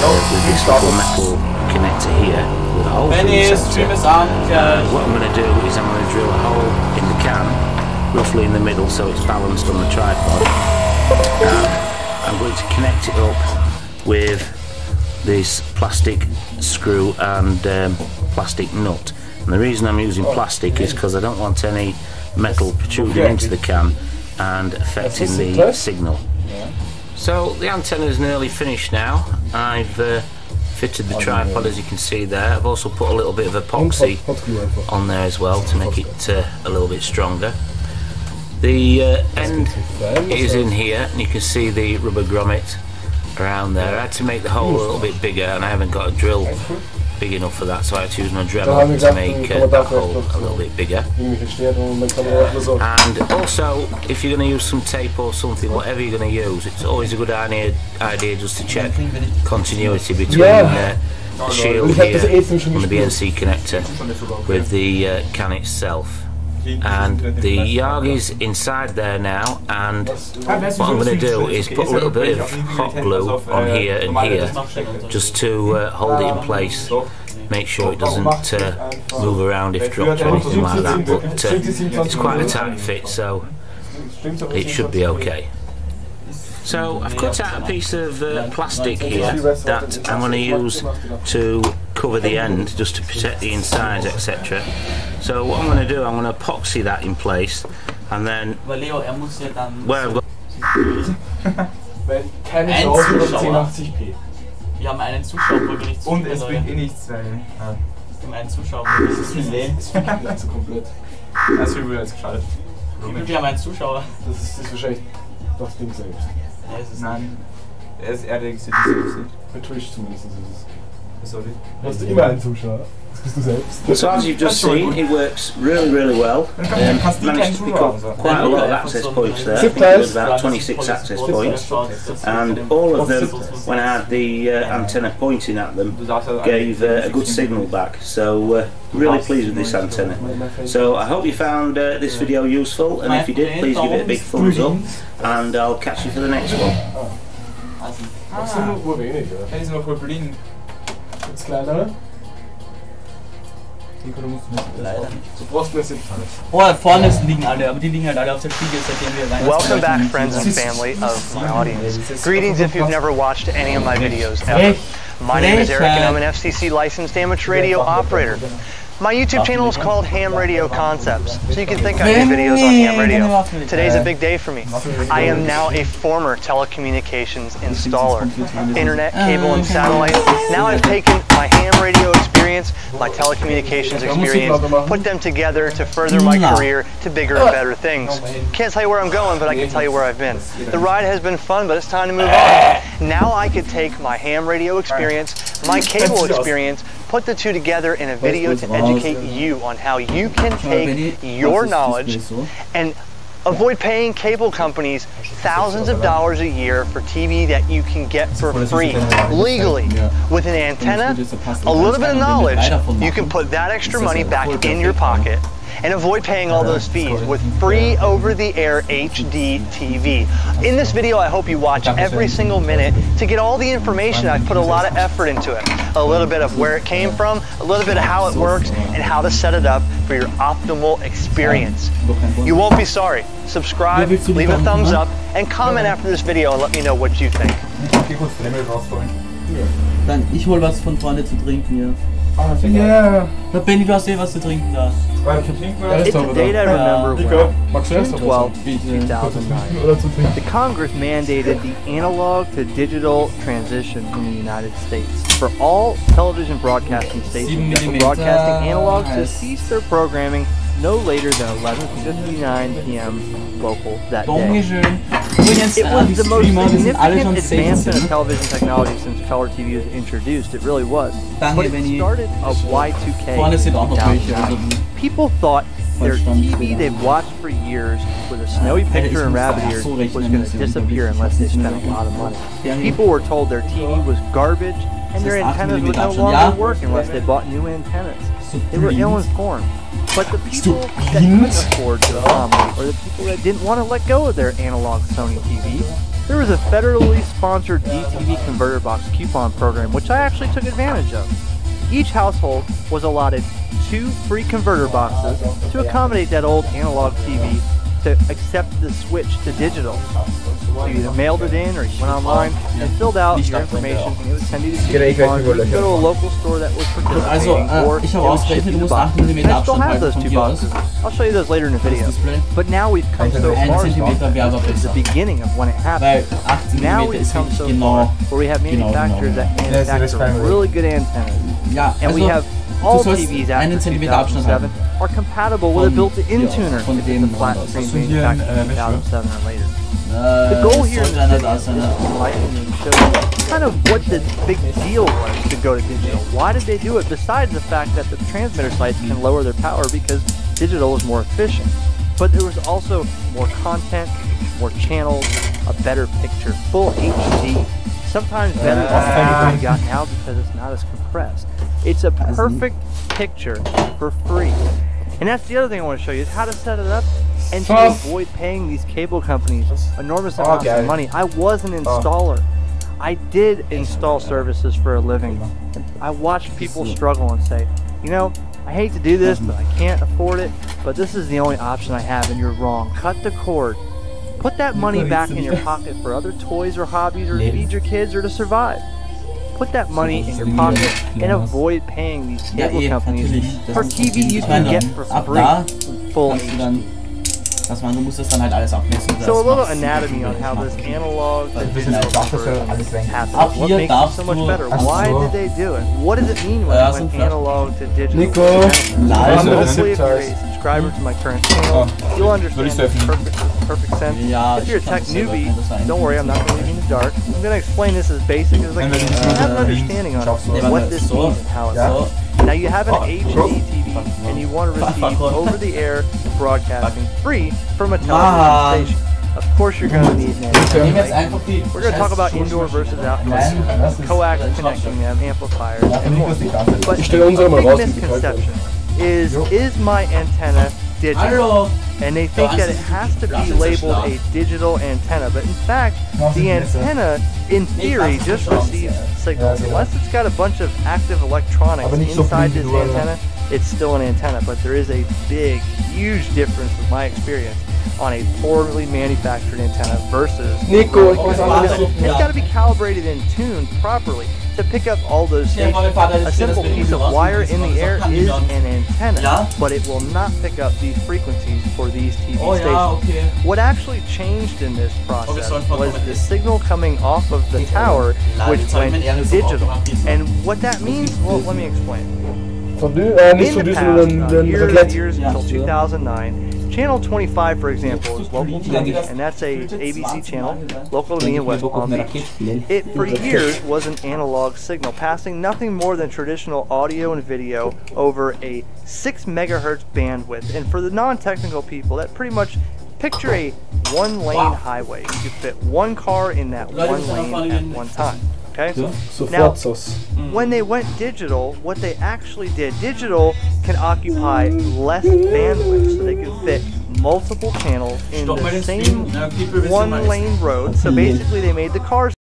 with this little metal connector here with a hole through the centre. What I'm going to do is I'm going to drill a hole in the can, roughly in the middle, so it's balanced on the tripod. I'm going to connect it up with this plastic screw and plastic nut. And the reason I'm using plastic is because I don't want any metal protruding into the can and affecting the signal. So the antenna is nearly finished now. I've fitted the tripod, as you can see there. I've also put a little bit of epoxy on there as well to make it a little bit stronger. The end is in here, and you can see the rubber grommet around there. I had to make the hole a little bit bigger, and I haven't got a drill big enough for that, so I had to use my Dremel to make that hole a little bit bigger. And also, if you're going to use some tape or something, whatever you're going to use, it's always a good idea just to check continuity between the shield here on the BNC connector with the can itself. And the yard is inside there now, and what I'm going to do is put a little bit of hot glue on here and here just to hold it in place, make sure it doesn't move around if dropped or anything like that, but it's quite a tight fit, so it should be okay. So I've cut out a piece of plastic here that I'm going to use to cover the end, just to protect the insides, etc. So what I'm going to do, I'm going to epoxy that in place, and then where I've got Wir haben einen Zuschauer, wo wir nicht zu Und es bringt eh nichts, weil wir haben einen Zuschauer, wo wir nicht sehen. Das ist nicht so komplett. Das ist übel jetzt geschaltet. Wir haben einen Zuschauer. Das ist wahrscheinlich das Ding selbst. Ja, es ist Nein, er registriert sich selbst nicht. Bei Twitch zumindest ist es. Sorry. Hast du immer einen Zuschauer? So as you've just seen, it works really well. Managed to pick up quite a lot of access points there. There's about 26 access points, and all of them, when I had the antenna pointing at them, gave a good signal back. So really pleased with this antenna. So I hope you found this video useful, and if you did, please give it a big thumbs up, and I'll catch you for the next one. Kleiner. Oh, vorne liegen alle, aber die liegen halt alle auf der Spiegel, seitdem wir Weihnachten. Welcome back, friends and family of my audience. Greetings if you've never watched any of my videos ever. My name is Eric, and I'm an FCC licensed amateur radio operator. My YouTube channel is called Ham Radio Concepts, so you can think I do videos on ham radio. Today's a big day for me. I am now a former telecommunications installer. Internet, cable, and satellite. Now I've taken my ham radio experience, my telecommunications experience, put them together to further my career to bigger and better things. Can't tell you where I'm going, but I can tell you where I've been. The ride has been fun, but it's time to move on. Now I could take my ham radio experience, my cable experience, put the two together in a video to educate you on how you can take your knowledge and avoid paying cable companies thousands of dollars a year for TV that you can get for free, legally. With an antenna, a little bit of knowledge, you can put that extra money back in your pocket and avoid paying all those fees with free over-the-air HD TV. In this video, I hope you watch every single minute to get all the information. I've put a lot of effort into it. A little bit of where it came from, a little bit of how it works, and how to set it up for your optimal experience. You won't be sorry. Subscribe, leave a thumbs up, and comment after this video and let me know what you think. Dann, ich hol was von vorne zu trinken hier. Yeah. Da Benny, du hast was zu trinken da. It's a date I remember well. June 12, 2009. The Congress mandated the analog to digital transition in the United States for all television broadcasting stations that were broadcasting analog to cease their programming no later than 11:59 p.m. local that day. It was the most significant advancement of television technology since color TV was introduced. It really was. But it started a Y2K downturn. People thought their TV they've watched for years with a snowy picture and rabbit ears was going to disappear unless they spent a lot of money. People were told their TV was garbage and their antennas would no longer work unless they bought new antennas. They were ill-informed. But the people that couldn't afford the or the people that didn't want to let go of their analog Sony TV, there was a federally sponsored DTV converter box coupon program, which I actually took advantage of. Each household was allotted 2 free converter boxes to accommodate that old analog TV to accept the switch to digital. You either mailed it in or you went online and filled out your information and it would send you to coupons. You could go to a local store that was participating or it would ship you the box. And I still have those 2 boxes. I'll show you those later in the video. But now we've come so far, it's the beginning of when it happened. Now we've come so far where we have manufacturers that manufacture really good antennas. And we have all TVs after 2007 are compatible with a built-in tuner if it's a flat screen manufactured in 2007 or later. The goal here is to enlighten and show kind of what the big deal was to go to digital. Why did they do it? Besides the fact that the transmitter sites can lower their power because digital is more efficient. But there was also more content, more channels, a better picture, full HD. Sometimes better than we got now because it's not as compressed. It's a perfect picture for free. And that's the other thing I want to show you is how to set it up and to avoid paying these cable companies enormous amounts of money. I was an installer. I did install services for a living. I watched people struggle and say, you know, I hate to do this, but I can't afford it, but this is the only option I have and you're wrong. Cut the cord. Put that money back in your pocket for other toys or hobbies or to feed your kids or to survive. Put that money in your pocket and avoid paying these cable companies for TV you can get for free, full HD. So a little anatomy on how this analog to digital conversion happens. What makes it so much better? Why did they do it? What does it mean when it went analog to digital? Hopefully if you're a subscriber to my current channel, you'll understand this perfect sense. If you're a tech newbie, don't worry, I'm not going to leave you in the dark. I'm going to explain this as basic as I can. Have an understanding on what this means and how it works. Now you have an HD TV and you want to receive over-the-air broadcasting free from a television station. Of course you're going to need an antenna. We're going to talk about indoor versus outdoor, coax connecting them, amplifiers, and more. But the big misconception is my antenna digital? And they think that it has to be labeled a digital antenna, but in fact, the antenna, in theory, just receives signals. Unless it's got a bunch of active electronics inside this antenna, it's still an antenna, but there is a big, huge difference with my experience on a poorly manufactured antenna versus it's got to be calibrated and tuned properly to pick up all those stations. A simple piece of wire in the air is an antenna, but it will not pick up these frequencies for these TV stations. What actually changed in this process was the signal coming off of the tower, which went digital. And what that means, well, let me explain. In the past, years until 2009, Channel 25, for example, is local to me, and that's a ABC channel, local to me in West Palm Beach. It, for years, was an analog signal, passing nothing more than traditional audio and video over a 6 megahertz bandwidth. And for the non-technical people, that pretty much picture a one-lane highway. You could fit one car in that one lane at one time. Okay? Now, when they went digital, what they actually did, digital can occupy less bandwidth, so they can fit multiple channels in the same one-lane road. So basically, they made the cars